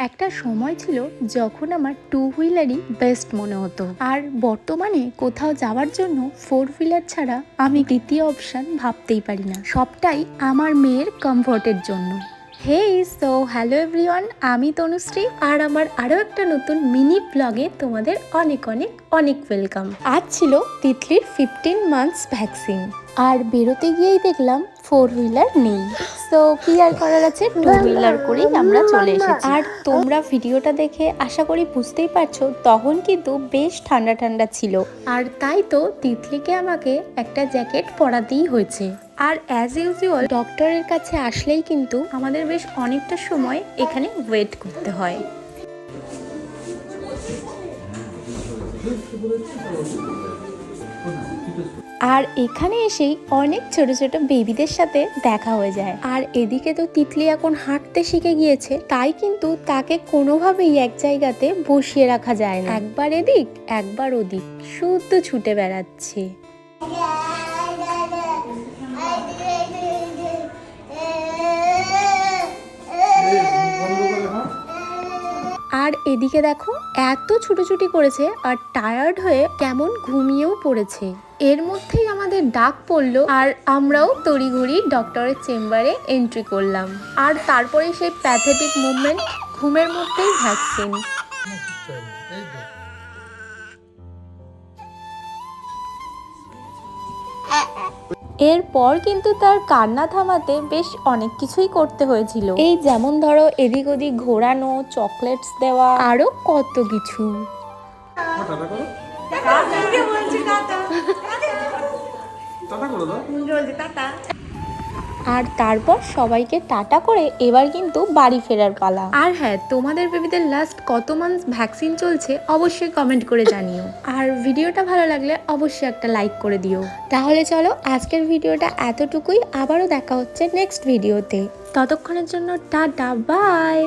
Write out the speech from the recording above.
একটা সময় ছিল যখন আমার টু হুইলারই বেস্ট মনে হতো, আর বর্তমানে কোথাও যাওয়ার জন্য ফোর হুইলার ছাড়া আমি দ্বিতীয় অপশন ভাবতেই পারি না। সবটাই আমার মেয়ের কমফোর্টের জন্য। হেই সো হ্যালো এভরিওয়ান, আমি তনুশ্রী, আর আমার আরও একটা নতুন মিনি ব্লগে তোমাদের অনেক অনেক অনেক ওয়েলকাম। আজ ছিল তিতলির 15 মান্থস ভ্যাকসিন, আর বেরোতে গিয়েই দেখলাম ফোর হুইলার নেই। তো কি আর করার আছে, টু হুইলার করেই আমরা চলে এসেছি। আর তোমরা ভিডিওটা দেখে আশা করি বুঝতেই পারছো তখন কিন্তু বেশ ঠান্ডা ঠান্ডা ছিল, আর তাই তো তিতলিকে আমাকে একটা জ্যাকেট পরাতেই হয়েছে। আর অ্যাজ ইউজুয়াল ডক্টরের কাছে আসলেই কিন্তু আমাদের বেশ অনেকটা সময় এখানে ওয়েট করতে হয়। আর এখানে এসেই অনেক ছোট ছোট বেবিদের সাথে দেখা হয়ে যায়। আর এদিকে তো তিতলি এখন হাঁটতে শিখে গিয়েছে, তাই কিন্তু তাকে কোনোভাবেই এক জায়গাতে বসিয়ে রাখা যায় না। একবার এদিক একবার ওদিক শুধু ছুটে বেড়াচ্ছে। আর এদিকে দেখো এত ছুটোছুটি করেছে আর টায়ার্ড হয়ে কেমন ঘুমিয়েও পড়েছে। এর মধ্যেই আমাদের ডাক পড়লো, আর আমরাও তড়িঘড়ি ডক্টরের চেম্বারে এন্ট্রি করলাম। আর তারপরে সেই প্যাথেটিক মুভমেন্ট, ঘুমের মধ্যেই ভ্যাকসিন। এরপর কিন্তু তার কান্না থামাতে বেশ অনেক কিছুই করতে হয়েছিল, এই যেমন ধরো এদিক ওদিক ঘোরানো, চকলেটস দেওয়া, আরো কত কিছু। আর তারপর সবাইকে টাটা করে এবার কিন্তু বাড়ি ফেরার পালা। আর হ্যাঁ, তোমাদের বেবিদের লাস্ট কত মান্থ ভ্যাকসিন চলছে অবশ্যই কমেন্ট করে জানিও। আর ভিডিওটা ভালো লাগলে অবশ্যই একটা লাইক করে দিও। তাহলে চলো আজকের ভিডিওটা এতটুকুই, আবারও দেখা হচ্ছে নেক্সট ভিডিওতে। ততক্ষণের জন্য টাটা, বাই।